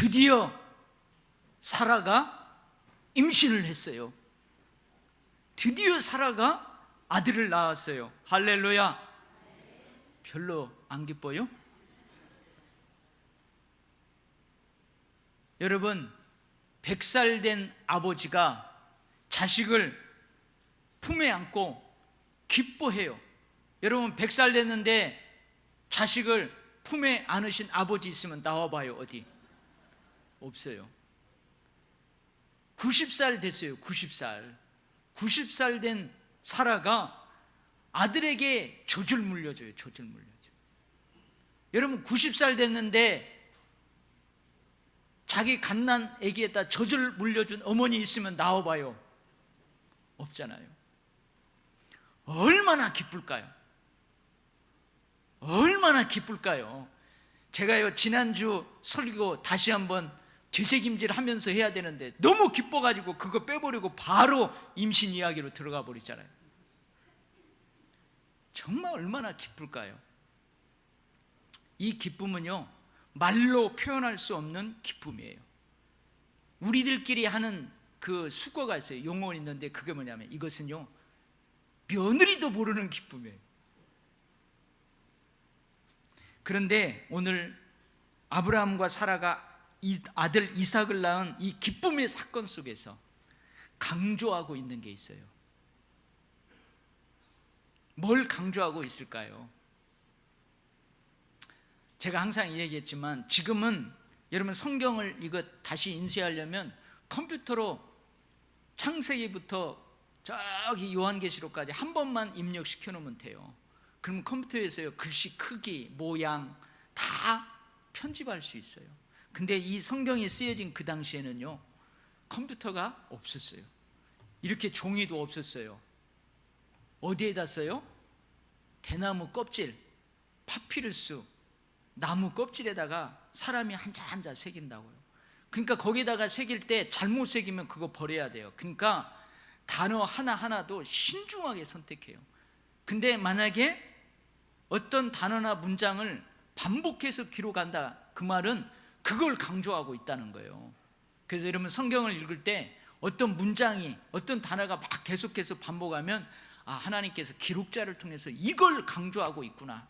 드디어 사라가 임신을 했어요. 드디어 사라가 아들을 낳았어요. 할렐루야. 별로 안 기뻐요? 여러분, 100살 된 아버지가 자식을 품에 안고 기뻐해요. 여러분, 100살 됐는데 자식을 품에 안으신 아버지 있으면 나와봐요. 어디? 없어요. 90살 됐어요. 90살 된 사라가 아들에게 젖을 물려줘요. 젖을 물려줘요. 여러분, 90살 됐는데 자기 갓난 아기에다 젖을 물려준 어머니 있으면 나와봐요. 없잖아요. 얼마나 기쁠까요? 얼마나 기쁠까요? 제가요, 지난주 설교 다시 한번 되새김질 하면서 해야 되는데 너무 기뻐가지고 그거 빼버리고 바로 임신 이야기로 들어가 버리잖아요. 정말 얼마나 기쁠까요? 이 기쁨은요, 말로 표현할 수 없는 기쁨이에요. 우리들끼리 하는 그 수거가 있어요. 용어가 있는데 그게 뭐냐면 이것은요, 며느리도 모르는 기쁨이에요. 그런데 오늘 아브라함과 사라가 아들 이삭을 낳은 이 기쁨의 사건 속에서 강조하고 있는 게 있어요. 뭘 강조하고 있을까요? 제가 항상 얘기했지만 지금은 여러분 성경을 이거 다시 인쇄하려면 컴퓨터로 창세기부터 저기 요한계시록까지 한 번만 입력시켜 놓으면 돼요. 그럼 컴퓨터에서요, 글씨 크기, 모양 다 편집할 수 있어요. 근데 이 성경이 쓰여진 그 당시에는요, 컴퓨터가 없었어요. 이렇게 종이도 없었어요. 어디에다 써요? 대나무 껍질, 파피루스 나무 껍질에다가 사람이 한자 한자 새긴다고요. 그러니까 거기다가 새길 때 잘못 새기면 그거 버려야 돼요. 그러니까 단어 하나하나도 신중하게 선택해요. 근데 만약에 어떤 단어나 문장을 반복해서 기록한다, 그 말은 그걸 강조하고 있다는 거예요. 그래서 여러분 성경을 읽을 때 어떤 문장이, 어떤 단어가 막 계속해서 반복하면 아, 하나님께서 기록자를 통해서 이걸 강조하고 있구나.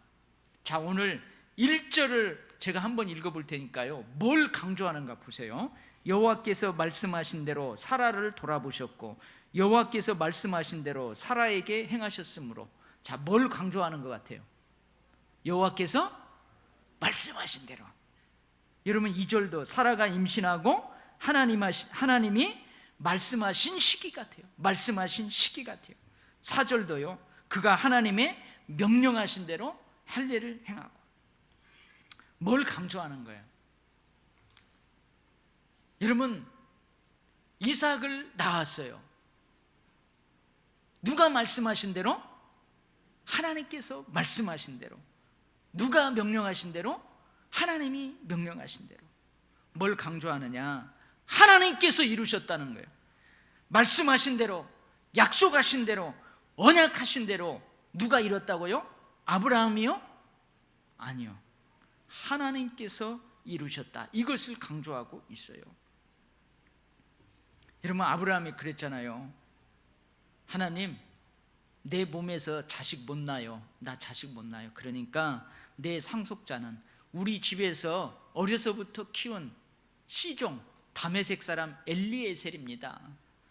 자, 오늘 1절을 제가 한번 읽어볼 테니까요, 뭘 강조하는가 보세요. 여호와께서 말씀하신 대로 사라를 돌아보셨고 여호와께서 말씀하신 대로 사라에게 행하셨으므로. 자, 뭘 강조하는 것 같아요? 여호와께서 말씀하신 대로. 여러분 2절도 사라가 임신하고 하나님이 말씀하신 시기 같아요. 말씀하신 시기 같아요. 4절도요, 그가 하나님의 명령하신 대로 할례를 행하고. 뭘 강조하는 거예요? 여러분, 이삭을 낳았어요. 누가 말씀하신 대로? 하나님께서 말씀하신 대로. 누가 명령하신 대로? 하나님이 명령하신 대로. 뭘 강조하느냐? 하나님께서 이루셨다는 거예요. 말씀하신 대로, 약속하신 대로, 언약하신 대로. 누가 이뤘다고요? 아브라함이요? 아니요, 하나님께서 이루셨다. 이것을 강조하고 있어요. 여러분, 아브라함이 그랬잖아요. 하나님, 내 몸에서 자식 못 낳아요. 나 자식 못 낳아요. 그러니까 내 상속자는 우리 집에서 어려서부터 키운 시종 다메섹 사람 엘리에셀입니다.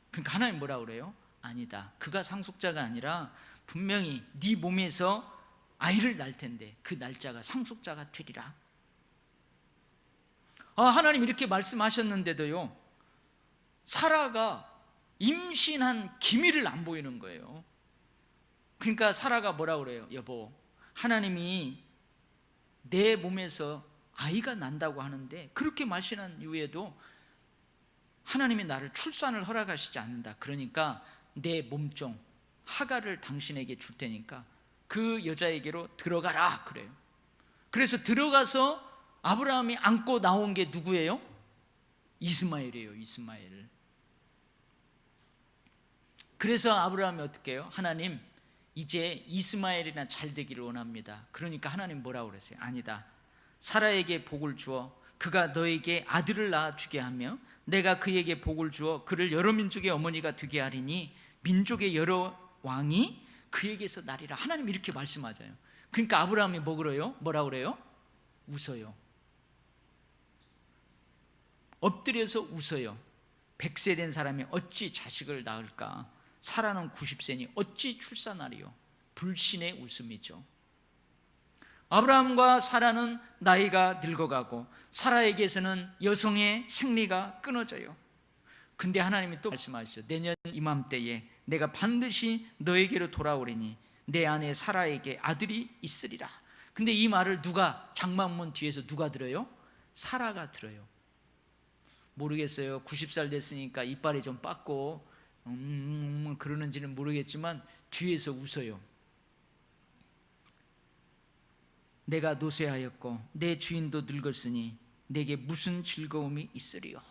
그러니까 하나님 뭐라 그래요? 아니다, 그가 상속자가 아니라 분명히 네 몸에서 아이를 낳을 텐데 그 날짜가 상속자가 되리라. 하나님 이렇게 말씀하셨는데도요, 사라가 임신한 기미를 안 보이는 거예요. 그러니까 사라가 뭐라 그래요? 여보, 하나님이 내 몸에서 아이가 난다고 하는데 그렇게 말씀한 이후에도 하나님이 나를 출산을 허락하시지 않는다. 그러니까 내 몸종 하갈을 당신에게 줄 테니까 그 여자에게로 들어가라 그래요. 그래서 들어가서 아브라함이 안고 나온 게 누구예요? 이스마엘이에요. 이스마엘. 그래서 아브라함이 어떻게 해요? 하나님, 이제 이스마엘이나 잘 되기를 원합니다. 그러니까 하나님 뭐라고 그러세요? 아니다, 사라에게 복을 주어 그가 너에게 아들을 낳아주게 하며 내가 그에게 복을 주어 그를 여러 민족의 어머니가 되게 하리니 민족의 여러 왕이 그에게서 나리라. 하나님 이렇게 말씀하잖아요. 그러니까 아브라함이 뭐라 그래요? 웃어요. 엎드려서 웃어요. 100세 된 사람이 어찌 자식을 낳을까? 사라는 90세니 어찌 출산하리요? 불신의 웃음이죠. 아브라함과 사라는 나이가 늙어가고 사라에게서는 여성의 생리가 끊어져요. 근데 하나님이 또 말씀하시죠. 내년 이맘때에 내가 반드시 너에게로 돌아오리니 내 아내 사라에게 아들이 있으리라. 근데 이 말을 누가, 장막문 뒤에서 누가 들어요? 사라가 들어요. 모르겠어요. 90살 됐으니까 이빨이 좀 빠고 그러는지는 모르겠지만 뒤에서 웃어요. 내가 노쇠하였고 내 주인도 늙었으니 내게 무슨 즐거움이 있으리요.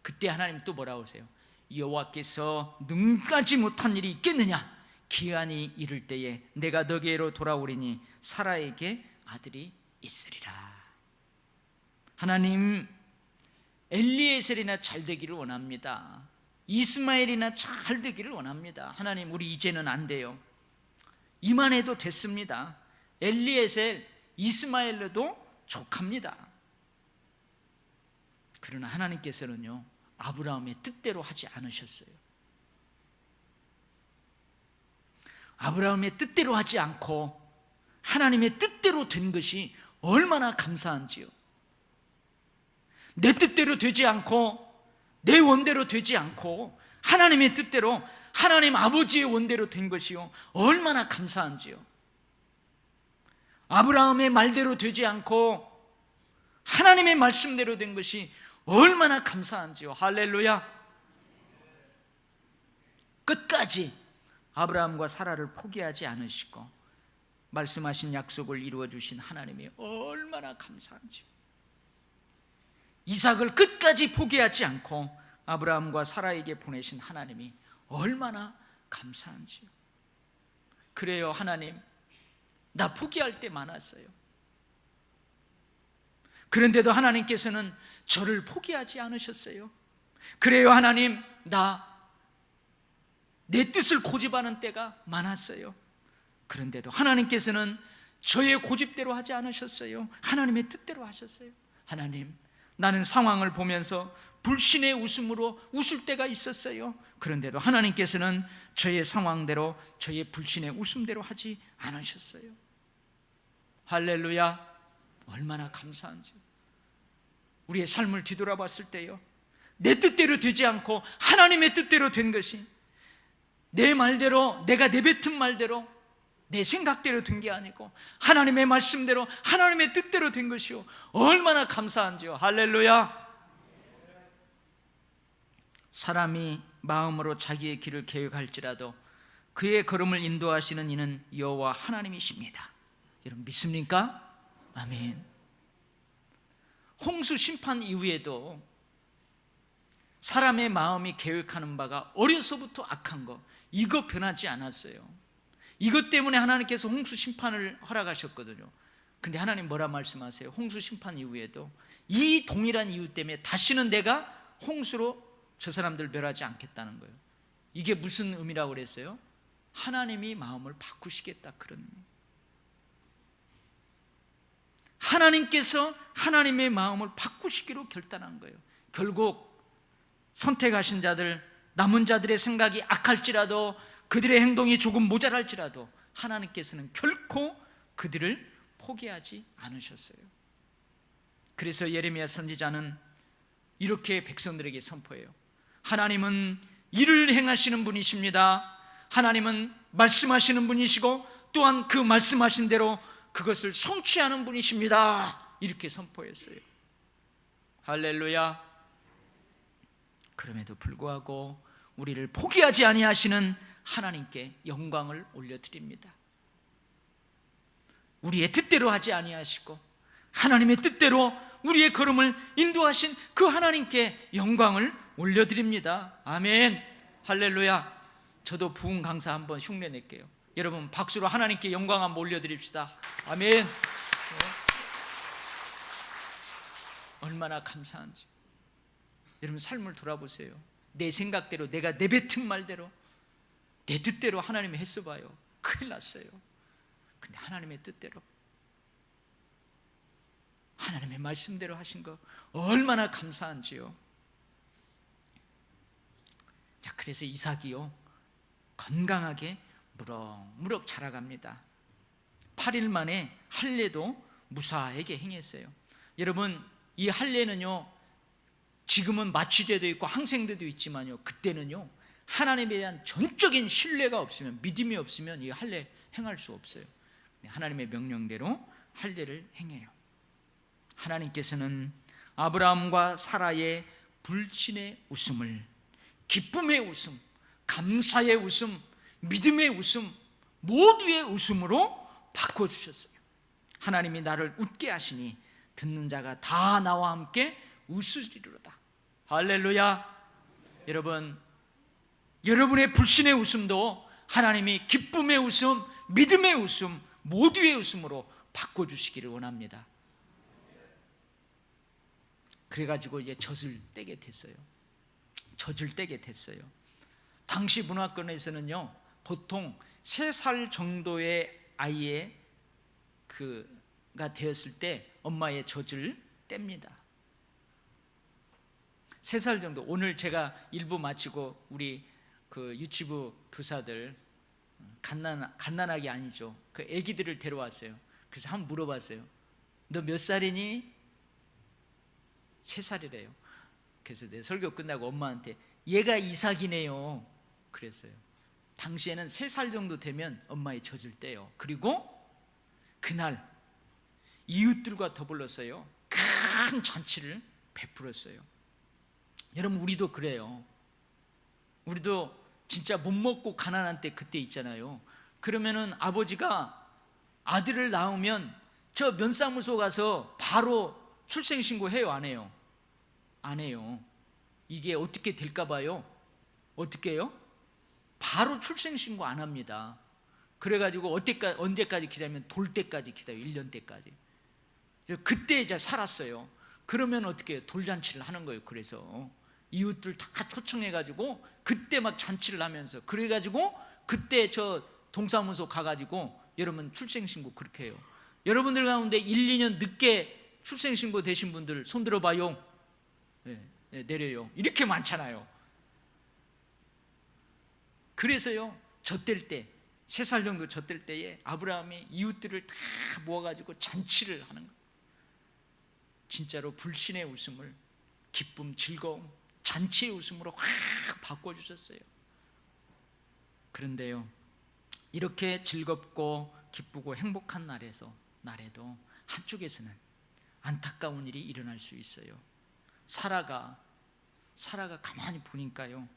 그때 하나님 또 뭐라고 하세요? 여호와께서 능가지 못한 일이 있겠느냐? 기한이 이를 때에 내가 너게로 돌아오리니 사라에게 아들이 있으리라. 하나님 엘리에셀이나 잘 되기를 원합니다. 이스마엘이나 잘 되기를 원합니다. 하나님 우리 이제는 안 돼요. 이만해도 됐습니다. 엘리에셀, 이스마엘로도 족합니다. 그러나 하나님께서는요 아브라함의 뜻대로 하지 않으셨어요. 아브라함의 뜻대로 하지 않고 하나님의 뜻대로 된 것이 얼마나 감사한지요. 내 뜻대로 되지 않고 내 원대로 되지 않고 하나님의 뜻대로, 하나님 아버지의 원대로 된 것이요 얼마나 감사한지요. 아브라함의 말대로 되지 않고 하나님의 말씀대로 된 것이 얼마나 감사한지요. 할렐루야. 끝까지 아브라함과 사라를 포기하지 않으시고 말씀하신 약속을 이루어 주신 하나님이 얼마나 감사한지요. 이삭을 끝까지 포기하지 않고 아브라함과 사라에게 보내신 하나님이 얼마나 감사한지요. 그래요. 하나님 나 포기할 때 많았어요. 그런데도 하나님께서는 저를 포기하지 않으셨어요. 그래요. 하나님 내 뜻을 고집하는 때가 많았어요. 그런데도 하나님께서는 저의 고집대로 하지 않으셨어요. 하나님의 뜻대로 하셨어요. 하나님 나는 상황을 보면서 불신의 웃음으로 웃을 때가 있었어요. 그런데도 하나님께서는 저의 상황대로, 저의 불신의 웃음대로 하지 않으셨어요. 할렐루야. 얼마나 감사한지. 우리의 삶을 뒤돌아봤을 때요 내 뜻대로 되지 않고 하나님의 뜻대로 된 것이, 내 말대로, 내가 내뱉은 말대로 내 생각대로 된 게 아니고 하나님의 말씀대로, 하나님의 뜻대로 된 것이요 얼마나 감사한지요. 할렐루야. 사람이 마음으로 자기의 길을 계획할지라도 그의 걸음을 인도하시는 이는 여호와 하나님이십니다. 여러분 믿습니까? 아멘. 홍수 심판 이후에도 사람의 마음이 계획하는 바가 어려서부터 악한 거, 이거 변하지 않았어요. 이것 때문에 하나님께서 홍수 심판을 허락하셨거든요. 근데 하나님 뭐라 말씀하세요? 홍수 심판 이후에도 이 동일한 이유 때문에 다시는 내가 홍수로 저 사람들 멸하지 않겠다는 거예요. 이게 무슨 의미라고 그랬어요? 하나님이 마음을 바꾸시겠다, 그런 의미. 하나님께서 하나님의 마음을 바꾸시기로 결단한 거예요. 결국 선택하신 자들, 남은 자들의 생각이 악할지라도, 그들의 행동이 조금 모자랄지라도 하나님께서는 결코 그들을 포기하지 않으셨어요. 그래서 예레미야 선지자는 이렇게 백성들에게 선포해요. 하나님은 일을 행하시는 분이십니다. 하나님은 말씀하시는 분이시고 또한 그 말씀하신 대로 그것을 성취하는 분이십니다. 이렇게 선포했어요. 할렐루야. 그럼에도 불구하고 우리를 포기하지 아니하시는 하나님께 영광을 올려드립니다. 우리의 뜻대로 하지 아니하시고 하나님의 뜻대로 우리의 걸음을 인도하신 그 하나님께 영광을 올려드립니다. 아멘. 할렐루야. 저도 부흥 강사 한번 흉내 낼게요. 여러분 박수로 하나님께 영광 한번 올려드립시다. 아멘. 얼마나 감사한지. 여러분 삶을 돌아보세요. 내 생각대로, 내가 내뱉은 말대로, 내 뜻대로 하나님이 했어 봐요. 큰일 났어요. 근데 하나님의 뜻대로, 하나님의 말씀대로 하신 거 얼마나 감사한지요. 자, 그래서 이삭이요 건강하게 무럭무럭 자라갑니다. 8일 만에 할례도 무사하게 행했어요. 여러분, 이 할례는요 지금은 마취제도 있고 항생제도 있지만요, 그때는요 하나님에 대한 전적인 신뢰가 없으면, 믿음이 없으면 이 할례 행할 수 없어요. 하나님의 명령대로 할례를 행해요. 하나님께서는 아브라함과 사라의 불신의 웃음을 기쁨의 웃음, 감사의 웃음, 믿음의 웃음, 모두의 웃음으로 바꿔주셨어요. 하나님이 나를 웃게 하시니 듣는 자가 다 나와 함께 웃으리로다. 할렐루야. 여러분, 여러분의 불신의 웃음도 하나님이 기쁨의 웃음, 믿음의 웃음, 모두의 웃음으로 바꿔주시기를 원합니다. 그래가지고 이제 젖을 떼게 됐어요. 젖을 떼게 됐어요. 당시 문화권에서는요 보통 3살 정도의 아이의 그가 되었을 때 엄마의 젖을 뗍니다. 3살 정도. 오늘 제가 일부 마치고 우리 그 유치부 교사들 갓난아기 아니죠, 그 아기들을 데려왔어요. 그래서 한번 물어봤어요. 너 몇 살이니? 3살이래요. 그래서 내 설교 끝나고 엄마한테 얘가 이삭이네요 그랬어요. 당시에는 3살 정도 되면 엄마의 젖을 떼요. 그리고 그날 이웃들과 더불어서요 큰 잔치를 베풀었어요. 여러분, 우리도 그래요. 우리도 진짜 못 먹고 가난한 때 그때 있잖아요. 그러면은 아버지가 아들을 낳으면 저 면사무소 가서 바로 출생신고 해요, 안 해요? 안 해요. 이게 어떻게 될까 봐요. 어떻게 해요? 바로 출생신고 안 합니다. 그래가지고 언제까지 기다리면 돌 때까지 기다려요. 1년 때까지. 그때 이제 살았어요. 그러면 어떻게 해요? 돌잔치를 하는 거예요. 그래서 이웃들 다 초청해가지고 그때 막 잔치를 하면서, 그래가지고 그때 저 동사무소 가가지고 여러분 출생신고 그렇게 해요. 여러분들 가운데 1, 2년 늦게 출생신고 되신 분들 손 들어봐요. 네, 내려요. 이렇게 많잖아요. 그래서요 젖될 때, 3살 정도 젖될 때에 아브라함이 이웃들을 다 모아가지고 잔치를 하는 거예요. 진짜로 불신의 웃음을 기쁨, 즐거움, 잔치의 웃음으로 확 바꿔주셨어요. 그런데요 이렇게 즐겁고 기쁘고 행복한 날에도 한쪽에서는 안타까운 일이 일어날 수 있어요. 사라가 가만히 보니까요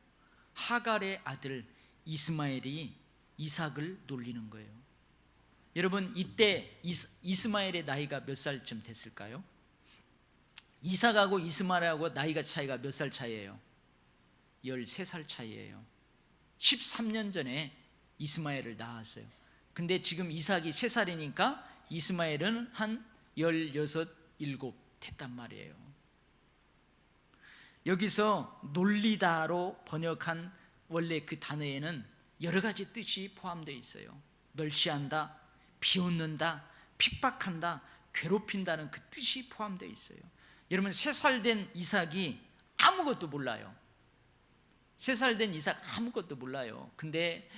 하갈의 아들 이스마엘이 이삭을 놀리는 거예요. 여러분, 이때 이스마엘의 나이가 몇 살쯤 됐을까요? 이삭하고 이스마엘하고 나이가 차이가 몇 살 차이예요? 13살 차이예요. 13년 전에 이스마엘을 낳았어요. 근데 지금 이삭이 3살이니까 이스마엘은 한 16, 17 됐단 말이에요. 여기서 놀리다로 번역한 원래 그 단어에는 여러 가지 뜻이 포함되어 있어요. 멸시한다, 비웃는다, 핍박한다, 괴롭힌다는 그 뜻이 포함되어 있어요. 여러분, 3살 된 이삭이 아무것도 몰라요. 3살 된 이삭 아무것도 몰라요. 근데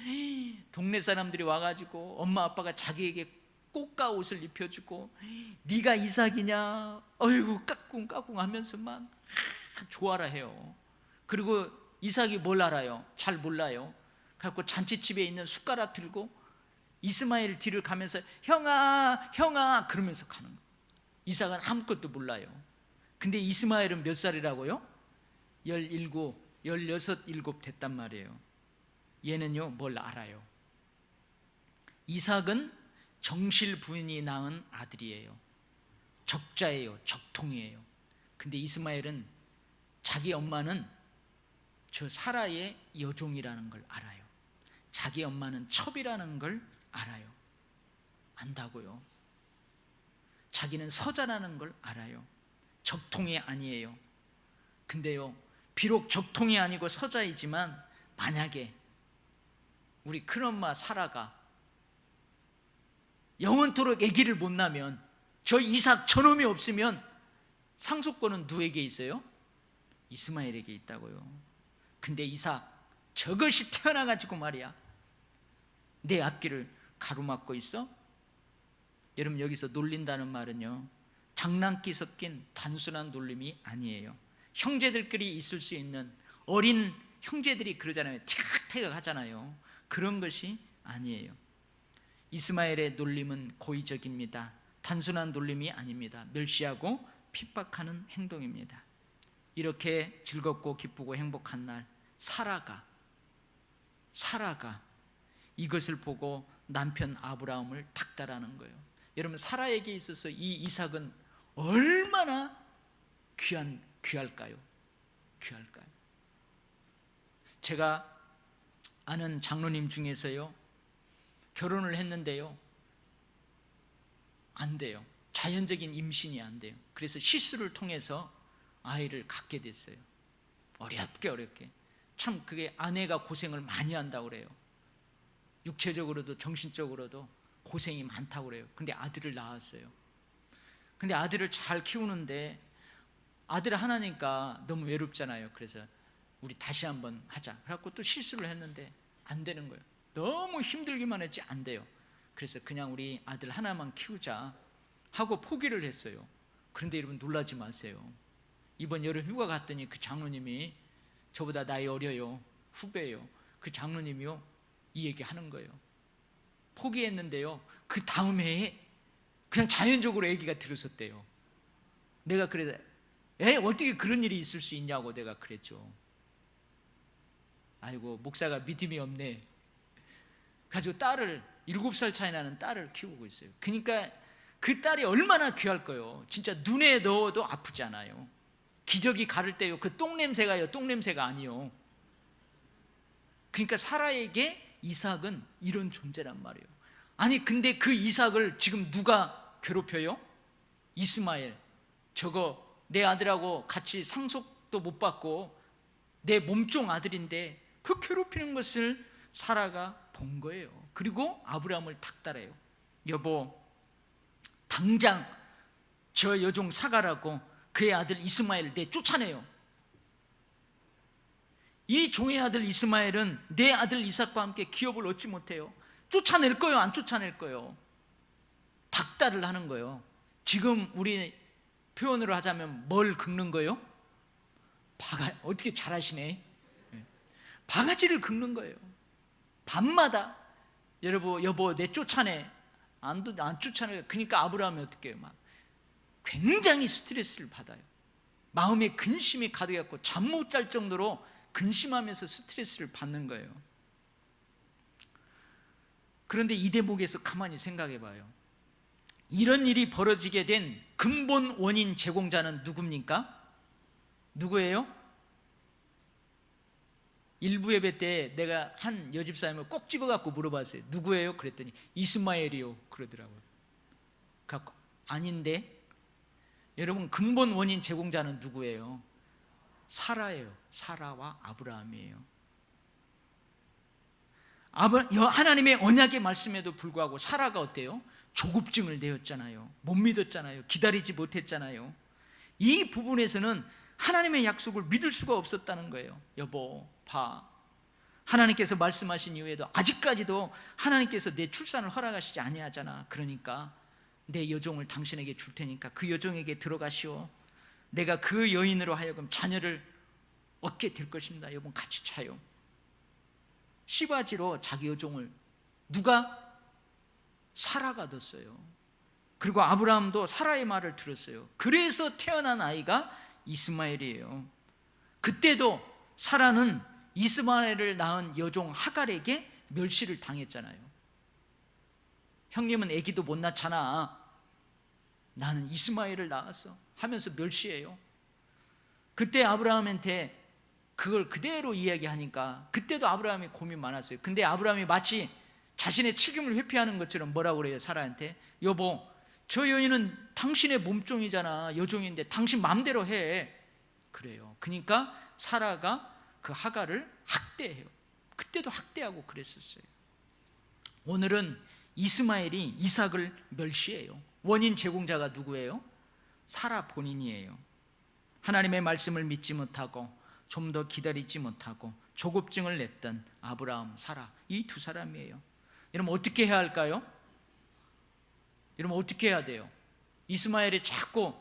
동네 사람들이 와가지고 엄마 아빠가 자기에게 꽃가 옷을 입혀주고 네가 이삭이냐, 어이구 까꿍까꿍 하면서 막 좋아라 해요. 그리고 이삭이 뭘 알아요? 잘 몰라요. 그래갖고 잔치집에 있는 숟가락 들고 이스마엘 뒤를 가면서 형아 형아 그러면서 가는 거예요. 이삭은 아무것도 몰라요. 근데 이스마엘은 몇 살이라고요? 17, 16, 17 됐단 말이에요. 얘는요 뭘 알아요? 이삭은 정실 부인이 낳은 아들이에요. 적자예요. 적통이에요. 근데 이스마엘은 자기 엄마는 저 사라의 여종이라는 걸 알아요. 자기 엄마는 첩이라는 걸 알아요. 안다고요. 자기는 서자라는 걸 알아요. 적통이 아니에요. 근데요, 비록 적통이 아니고 서자이지만 만약에 우리 큰엄마 사라가 영원토록 아기를 못 낳으면, 저 이삭 저놈이 없으면 상속권은 누구에게 있어요? 이스마엘에게 있다고요. 근데 이삭 저것이 태어나가지고 말이야 내 앞길을 가로막고 있어? 여러분, 여기서 놀린다는 말은요, 장난기 섞인 단순한 놀림이 아니에요. 형제들끼리 있을 수 있는, 어린 형제들이 그러잖아요. 티격태격 하잖아요. 그런 것이 아니에요. 이스마엘의 놀림은 고의적입니다. 단순한 놀림이 아닙니다. 멸시하고 핍박하는 행동입니다. 이렇게 즐겁고 기쁘고 행복한 날, 사라가 이것을 보고 남편 아브라함을 닥달하는 거예요. 여러분, 사라에게 있어서 이 이삭은 얼마나 귀할까요? 제가 아는 장로님 중에서요, 결혼을 했는데요, 안 돼요. 자연적인 임신이 안 돼요. 그래서 시술을 통해서 아이를 갖게 됐어요. 어렵게. 참 그게 아내가 고생을 많이 한다고 그래요. 육체적으로도 정신적으로도 고생이 많다고 그래요. 근데 아들을 낳았어요. 근데 아들을 잘 키우는데 아들 하나니까 너무 외롭잖아요. 그래서 우리 다시 한번 하자. 그래갖고 또 실수를 했는데 안 되는 거예요. 너무 힘들기만 했지 안 돼요. 그래서 그냥 우리 아들 하나만 키우자 하고 포기를 했어요. 그런데 여러분, 놀라지 마세요. 이번 여름 휴가 갔더니 그 장로님이, 저보다 나이 어려요, 후배예요. 그 장로님이요, 이 얘기 하는 거예요. 포기했는데요, 그 다음 해에 그냥 자연적으로 아기가 들었었대요. 내가 그래서 어떻게 그런 일이 있을 수 있냐고 내가 그랬죠. 아이고, 목사가 믿음이 없네. 가지고 딸을, 7살 차이 나는 딸을 키우고 있어요. 그러니까 그 딸이 얼마나 귀할 거예요. 진짜 눈에 넣어도 아프지 않아요. 기저귀 가를 때요, 그 똥냄새가요, 똥냄새가 아니요. 그러니까 사라에게 이삭은 이런 존재란 말이에요. 아니, 근데 그 이삭을 지금 누가 괴롭혀요? 이스마엘. 저거 내 아들하고 같이 상속도 못 받고 내 몸종 아들인데 그 괴롭히는 것을 사라가 본 거예요. 그리고 아브라함을 닥달해요. 여보, 당장 저 여종 사가라고 그의 아들 이스마엘 내 쫓아내요. 이 종의 아들 이스마엘은 내 아들 이삭과 함께 기업을 얻지 못해요. 쫓아낼 거예요, 안 쫓아낼 거예요? 닥달을 하는 거예요. 지금 우리 표현으로 하자면 뭘 긁는 거예요? 어떻게 잘하시네. 바가지를 긁는 거예요. 밤마다 여보 내 쫓아내. 안 쫓아내. 그러니까 아브라함이 어떻게 해요? 막 굉장히 스트레스를 받아요. 마음에 근심이 가득해갖고 잠 못 잘 정도로 근심하면서 스트레스를 받는 거예요. 그런데 이 대목에서 가만히 생각해 봐요. 이런 일이 벌어지게 된 근본 원인 제공자는 누굽니까? 누구예요? 일부 예배 때 내가 한 여집사님을 꼭 집어갖고 물어봤어요. 누구예요? 그랬더니 이스마엘이요 그러더라고요. 그래갖고 아닌데, 여러분, 근본 원인 제공자는 누구예요? 사라예요. 사라와 아브라함이에요. 하나님의 언약의 말씀에도 불구하고 사라가 어때요? 조급증을 내었잖아요. 못 믿었잖아요. 기다리지 못했잖아요. 이 부분에서는 하나님의 약속을 믿을 수가 없었다는 거예요. 여보, 봐, 하나님께서 말씀하신 이후에도 아직까지도 하나님께서 내 출산을 허락하시지 아니하잖아. 그러니까 내 여종을 당신에게 줄 테니까 그 여종에게 들어가시오. 내가 그 여인으로 하여금 자녀를 얻게 될 것입니다. 여러분, 같이 차요. 씨바지로 자기 여종을 누가? 사라가 뒀어요. 그리고 아브라함도 사라의 말을 들었어요. 그래서 태어난 아이가 이스마엘이에요. 그때도 사라는 이스마엘을 낳은 여종 하갈에게 멸시를 당했잖아요. 형님은 아기도 못 낳잖아. 나는 이스마엘을 낳았어 하면서 멸시해요. 그때 아브라함한테 그걸 그대로 이야기하니까 그때도 아브라함이 고민 많았어요. 근데 아브라함이 마치 자신의 책임을 회피하는 것처럼 뭐라고 그래요? 사라한테, 여보, 저 여인은 당신의 몸종이잖아. 여종인데 당신 마음대로 해. 그래요. 그러니까 사라가 그 하갈을 학대해요. 그때도 학대하고 그랬었어요. 오늘은 이스마엘이 이삭을 멸시해요. 원인 제공자가 누구예요? 사라 본인이에요. 하나님의 말씀을 믿지 못하고 좀 더 기다리지 못하고 조급증을 냈던 아브라함, 사라, 이 두 사람이에요. 여러분 어떻게 해야 할까요? 여러분 어떻게 해야 돼요? 이스마엘이 자꾸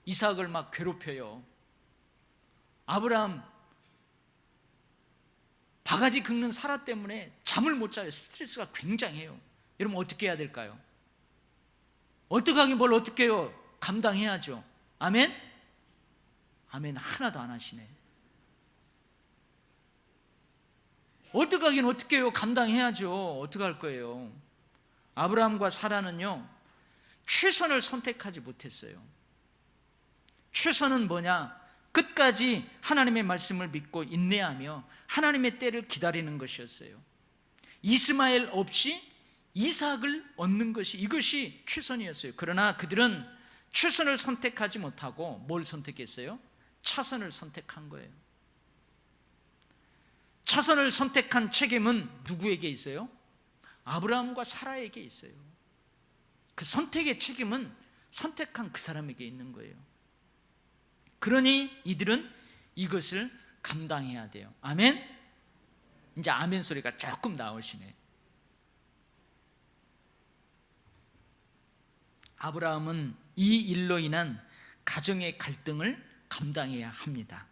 이삭을 막 괴롭혀요. 아브라함 바가지 긁는 사라 때문에 잠을 못 자요. 스트레스가 굉장해요. 여러분 어떻게 해야 될까요? 어떻게 하긴 뭘 어떻게 해요? 감당해야죠. 아멘? 아멘 하나도 안 하시네. 어떻게 하긴 어떻게 해요? 감당해야죠. 어떻게 할 거예요? 아브라함과 사라는요 최선을 선택하지 못했어요. 최선은 뭐냐? 끝까지 하나님의 말씀을 믿고 인내하며 하나님의 때를 기다리는 것이었어요. 이스마엘 없이 이삭을 얻는 것이, 이것이 최선이었어요. 그러나 그들은 최선을 선택하지 못하고 뭘 선택했어요? 차선을 선택한 거예요. 차선을 선택한 책임은 누구에게 있어요? 아브라함과 사라에게 있어요. 그 선택의 책임은 선택한 그 사람에게 있는 거예요. 그러니 이들은 이것을 감당해야 돼요. 아멘? 이제 아멘 소리가 조금 나오시네. 아브라함은 이 일로 인한 가정의 갈등을 감당해야 합니다.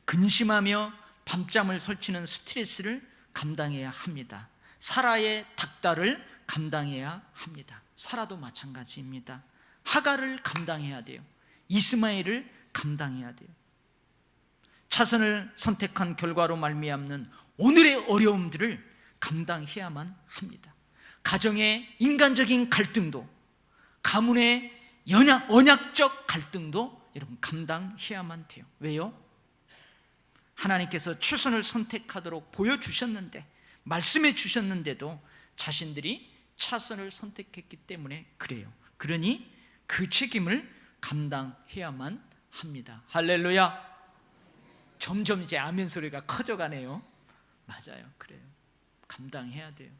근심하며 밤잠을 설치는 스트레스를 감당해야 합니다. 사라의 닥달을 감당해야 합니다. 사라도 마찬가지입니다. 하갈을 감당해야 돼요. 이스마엘을 감당해야 돼요. 차선을 선택한 결과로 말미암는 오늘의 어려움들을 감당해야만 합니다. 가정의 인간적인 갈등도, 가문의 언약적 갈등도 여러분 감당해야만 돼요. 왜요? 하나님께서 최선을 선택하도록 보여주셨는데, 말씀해 주셨는데도 자신들이 차선을 선택했기 때문에 그래요. 그러니 그 책임을 감당해야만 합니다. 할렐루야. 점점 이제 아멘 소리가 커져가네요. 맞아요. 그래요. 감당해야 돼요.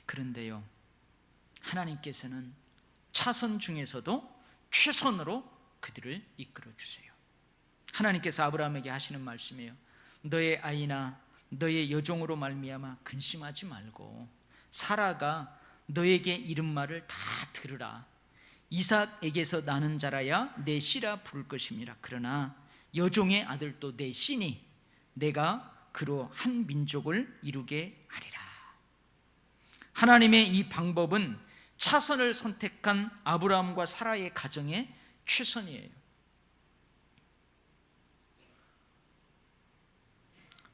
그런데요, 하나님께서는 차선 중에서도 최선으로 그들을 이끌어 주세요. 하나님께서 아브라함에게 하시는 말씀이에요. 너의 아이나 너의 여종으로 말미암아 근심하지 말고 사라가 너에게 이른 말을 다 들으라. 이삭에게서 나는 자라야 내 씨라 부를 것임이라. 그러나 여종의 아들도 내 씨니 내가 그로 한 민족을 이루게 하리라. 하나님의 이 방법은 차선을 선택한 아브라함과 사라의 가정의 최선이에요.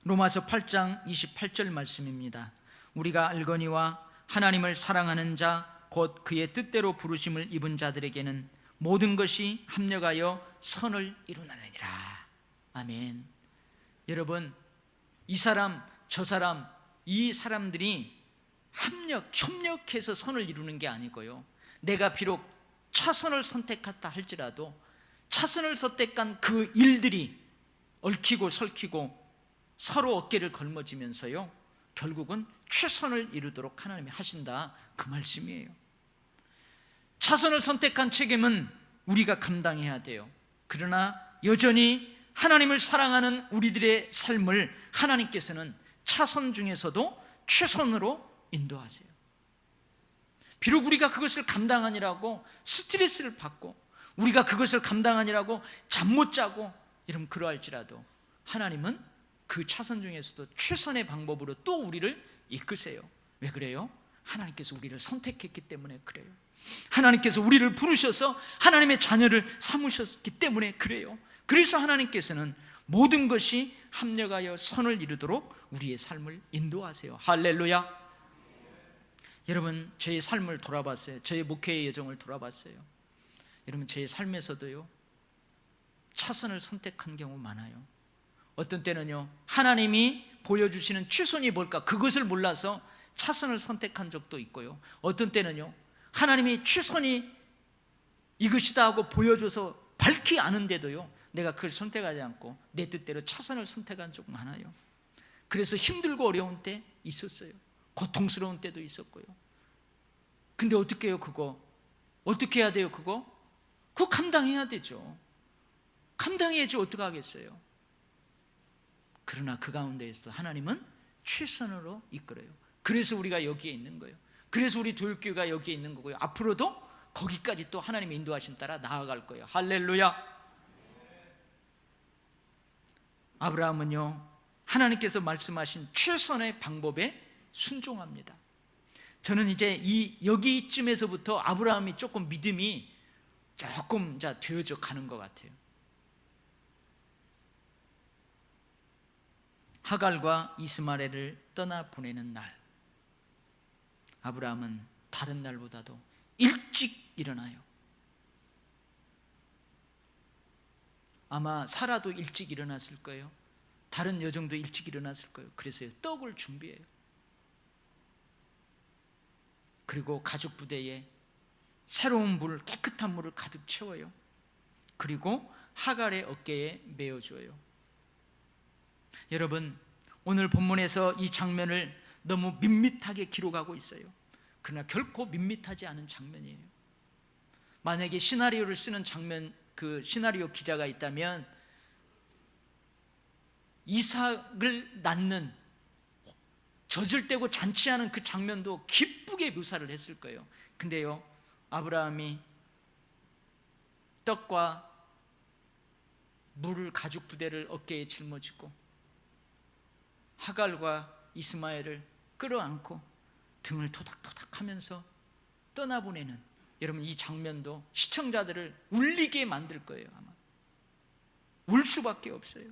로마서 8장 28절 말씀입니다. 우리가 알거니와 하나님을 사랑하는 자 곧 그의 뜻대로 부르심을 입은 자들에게는 모든 것이 합력하여 선을 이루나느니라. 아멘. 여러분, 이 사람 저 사람 이 사람들이 협력해서 선을 이루는 게 아니고요, 내가 비록 차선을 선택했다 할지라도 차선을 선택한 그 일들이 얽히고 설키고 서로 어깨를 걸머지면서요 결국은 최선을 이루도록 하나님이 하신다, 그 말씀이에요. 차선을 선택한 책임은 우리가 감당해야 돼요. 그러나 여전히 하나님을 사랑하는 우리들의 삶을 하나님께서는 차선 중에서도 최선으로 인도하세요. 비록 우리가 그것을 감당하니라고 스트레스를 받고 우리가 그것을 감당하니라고 잠 못 자고 이러면 그러할지라도 하나님은 그 차선 중에서도 최선의 방법으로 또 우리를 이끄세요. 왜 그래요? 하나님께서 우리를 선택했기 때문에 그래요. 하나님께서 우리를 부르셔서 하나님의 자녀를 삼으셨기 때문에 그래요. 그래서 하나님께서는 모든 것이 합력하여 선을 이루도록 우리의 삶을 인도하세요. 할렐루야. 여러분, 저의 삶을 돌아봤어요. 저의 목회의 여정을 돌아봤어요. 여러분, 저의 삶에서도요 차선을 선택한 경우 많아요. 어떤 때는요 하나님이 보여주시는 최선이 뭘까 그것을 몰라서 차선을 선택한 적도 있고요, 어떤 때는요 하나님이 최선이 이것이다 하고 보여줘서 밝히 아는데도요 내가 그걸 선택하지 않고 내 뜻대로 차선을 선택한 적 많아요. 그래서 힘들고 어려운 때 있었어요. 고통스러운 때도 있었고요. 근데 어떻게 해요? 그거 어떻게 해야 돼요? 그거 감당해야 되죠. 감당해야지 어떻게 하겠어요. 그러나 그 가운데에서 하나님은 최선으로 이끌어요. 그래서 우리가 여기에 있는 거예요. 그래서 우리 교회가 여기에 있는 거고요, 앞으로도 거기까지 또 하나님의 인도하심 따라 나아갈 거예요. 할렐루야. 아브라함은요 하나님께서 말씀하신 최선의 방법에 순종합니다. 저는 이제 여기쯤에서부터 아브라함이 조금 믿음이 조금 되어져 가는 것 같아요. 하갈과 이스마엘을 떠나 보내는 날, 아브라함은 다른 날보다도 일찍 일어나요. 아마 사라도 일찍 일어났을 거예요. 다른 여종도 일찍 일어났을 거예요. 그래서 떡을 준비해요. 그리고 가죽 부대에 새로운 물, 깨끗한 물을 가득 채워요. 그리고 하갈의 어깨에 메어줘요. 여러분, 오늘 본문에서 이 장면을 너무 밋밋하게 기록하고 있어요. 그러나 결코 밋밋하지 않은 장면이에요. 만약에 시나리오를 쓰는 장면, 그 시나리오 기자가 있다면 이삭을 낳는, 젖을 떼고 잔치하는 그 장면도 기쁘게 묘사를 했을 거예요. 근데요 아브라함이 떡과 물을, 가죽 부대를 어깨에 짊어지고 하갈과 이스마엘을 끌어안고 등을 토닥토닥 하면서 떠나보내는, 여러분 이 장면도 시청자들을 울리게 만들 거예요. 아마 울 수밖에 없어요.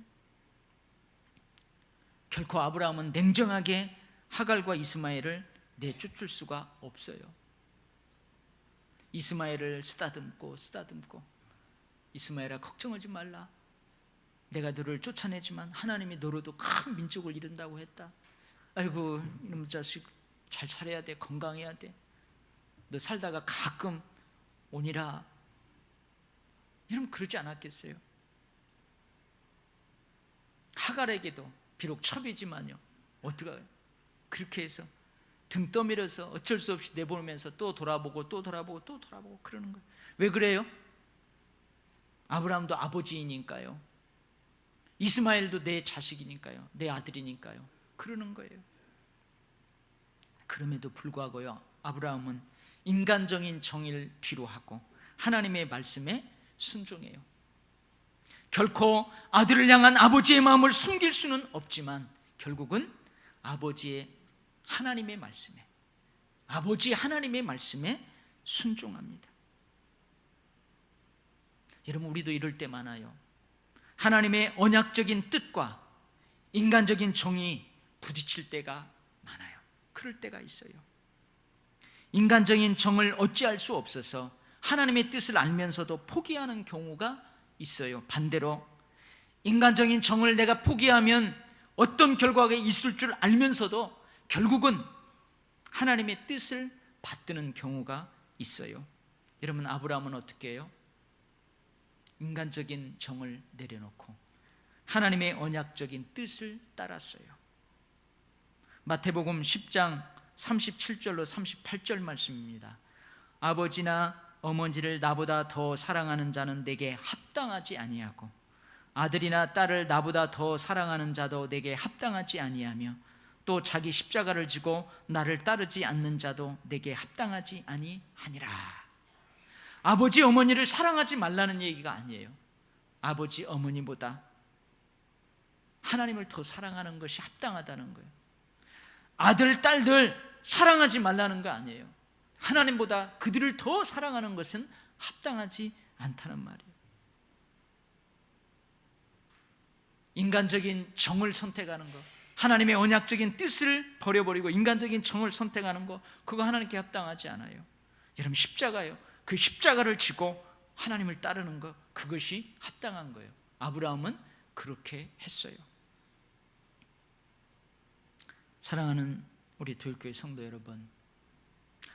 결코 아브라함은 냉정하게 하갈과 이스마엘을 내쫓을 수가 없어요. 이스마엘을 쓰다듬고 이스마엘아 걱정하지 말라, 내가 너를 쫓아내지만 하나님이 너로도 큰 민족을 이룬다고 했다. 아이고 이놈 자식 잘 살아야 돼, 건강해야 돼, 너 살다가 가끔 오니라. 여러분 그러지 않았겠어요? 하갈에게도 비록 첩이지만요 어떡해요? 그렇게 해서 등 떠밀어서 어쩔 수 없이 내보내면서 또 돌아보고 그러는 거예요. 왜 그래요? 아브라함도 아버지이니까요, 이스마엘도 내 자식이니까요, 내 아들이니까요, 그러는 거예요. 그럼에도 불구하고요 아브라함은 인간적인 정의를 뒤로 하고 하나님의 말씀에 순종해요. 결코 아들을 향한 아버지의 마음을 숨길 수는 없지만 결국은 하나님의 말씀에 순종합니다. 여러분 우리도 이럴 때 많아요. 하나님의 언약적인 뜻과 인간적인 정이 부딪힐 때가 많아요. 그럴 때가 있어요. 인간적인 정을 어찌할 수 없어서 하나님의 뜻을 알면서도 포기하는 경우가 있어요. 반대로 인간적인 정을 내가 포기하면 어떤 결과가 있을 줄 알면서도 결국은 하나님의 뜻을 받드는 경우가 있어요. 여러분 아브라함은 어떻게 해요? 인간적인 정을 내려놓고 하나님의 언약적인 뜻을 따랐어요. 마태복음 10장 37절로 38절 말씀입니다. 아버지나 어머니를 나보다 더 사랑하는 자는 내게 합당하지 아니하고 아들이나 딸을 나보다 더 사랑하는 자도 내게 합당하지 아니하며 또 자기 십자가를 지고 나를 따르지 않는 자도 내게 합당하지 아니하니라. 아버지 어머니를 사랑하지 말라는 얘기가 아니에요. 아버지 어머니보다 하나님을 더 사랑하는 것이 합당하다는 거예요. 아들 딸들 사랑하지 말라는 거 아니에요. 하나님보다 그들을 더 사랑하는 것은 합당하지 않다는 말이에요. 인간적인 정을 선택하는 것, 하나님의 언약적인 뜻을 버려버리고 인간적인 정을 선택하는 것, 그거 하나님께 합당하지 않아요. 여러분 십자가요, 그 십자가를 지고 하나님을 따르는 것, 그것이 합당한 거예요. 아브라함은 그렇게 했어요. 사랑하는 우리 도일교회 성도 여러분,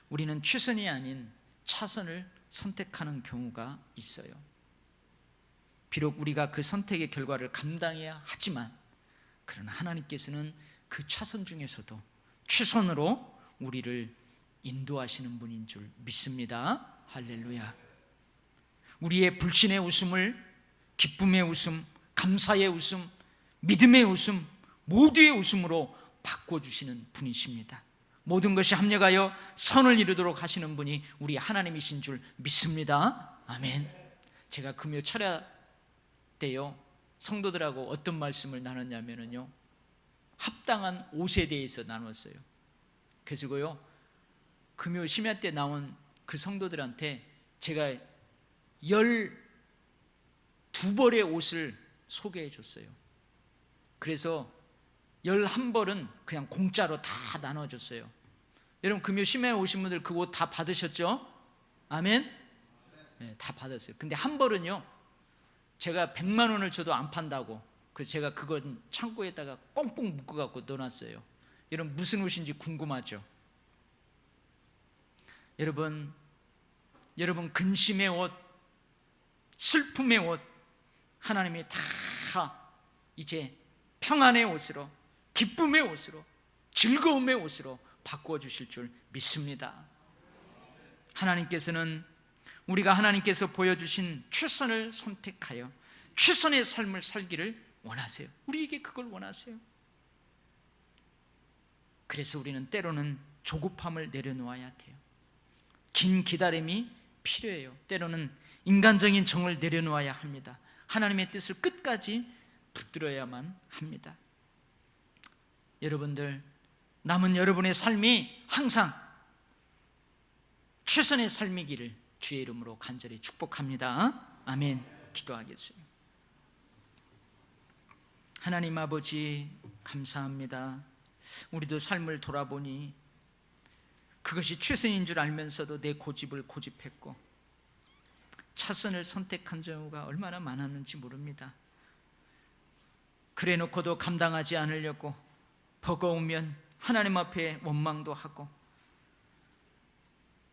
우리는 최선이 아닌 차선을 선택하는 경우가 있어요. 비록 우리가 그 선택의 결과를 감당해야 하지만, 그러나 하나님께서는 그 차선 중에서도 최선으로 우리를 인도하시는 분인 줄 믿습니다. 할렐루야. 우리의 불신의 웃음을 기쁨의 웃음, 감사의 웃음, 믿음의 웃음, 모두의 웃음으로 바꿔주시는 분이십니다. 모든 것이 합력하여 선을 이루도록 하시는 분이 우리 하나님이신 줄 믿습니다. 아멘. 제가 금요 철야 때요 성도들하고 어떤 말씀을 나눴냐면요, 합당한 옷에 대해서 나눴어요. 그래서요 금요 심야 때 나온 그 성도들한테 제가 12벌의 옷을 소개해 줬어요. 그래서 11벌은 그냥 공짜로 다 나눠줬어요. 여러분 금요 심야에 오신 분들 그 옷 다 받으셨죠? 아멘? 네, 다 받았어요. 근데 한 벌은요, 제가 100만 원을 줘도 안 판다고, 그래서 제가 그건 창고에다가 꽁꽁 묶어갖고 넣어놨어요. 여러분 무슨 옷인지 궁금하죠? 여러분 근심의 옷, 슬픔의 옷, 하나님이 다 이제 평안의 옷으로, 기쁨의 옷으로, 즐거움의 옷으로 바꾸어 주실 줄 믿습니다. 하나님께서는 우리가 하나님께서 보여주신 최선을 선택하여 최선의 삶을 살기를 원하세요. 우리에게 그걸 원하세요. 그래서 우리는 때로는 조급함을 내려놓아야 돼요. 긴 기다림이 필요해요. 때로는 인간적인 정을 내려놓아야 합니다. 하나님의 뜻을 끝까지 붙들어야만 합니다. 여러분들, 남은 여러분의 삶이 항상 최선의 삶이기를 주의 이름으로 간절히 축복합니다. 아멘. 기도하겠습니다. 하나님 아버지, 감사합니다. 우리도 삶을 돌아보니 그것이 최선인 줄 알면서도 내 고집을 고집했고 차선을 선택한 경우가 얼마나 많았는지 모릅니다. 그래 놓고도 감당하지 않으려고 버거우면 하나님 앞에 원망도 하고,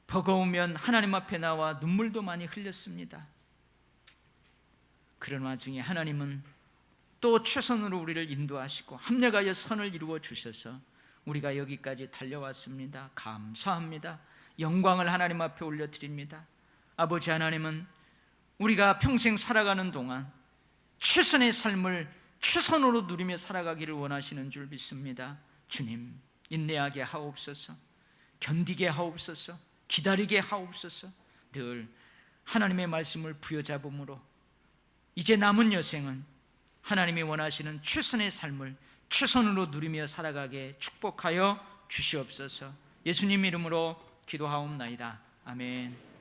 버거우면 하나님 앞에 나와 눈물도 많이 흘렸습니다. 그런 와중에 하나님은 또 최선으로 우리를 인도하시고 합력하여 선을 이루어 주셔서 우리가 여기까지 달려왔습니다. 감사합니다. 영광을 하나님 앞에 올려드립니다. 아버지 하나님은 우리가 평생 살아가는 동안 최선의 삶을 최선으로 누리며 살아가기를 원하시는 줄 믿습니다. 주님, 인내하게 하옵소서, 견디게 하옵소서, 기다리게 하옵소서. 늘 하나님의 말씀을 부여잡음으로 이제 남은 여생은 하나님이 원하시는 최선의 삶을 최선으로 누리며 살아가게 축복하여 주시옵소서. 예수님 이름으로 기도하옵나이다. 아멘.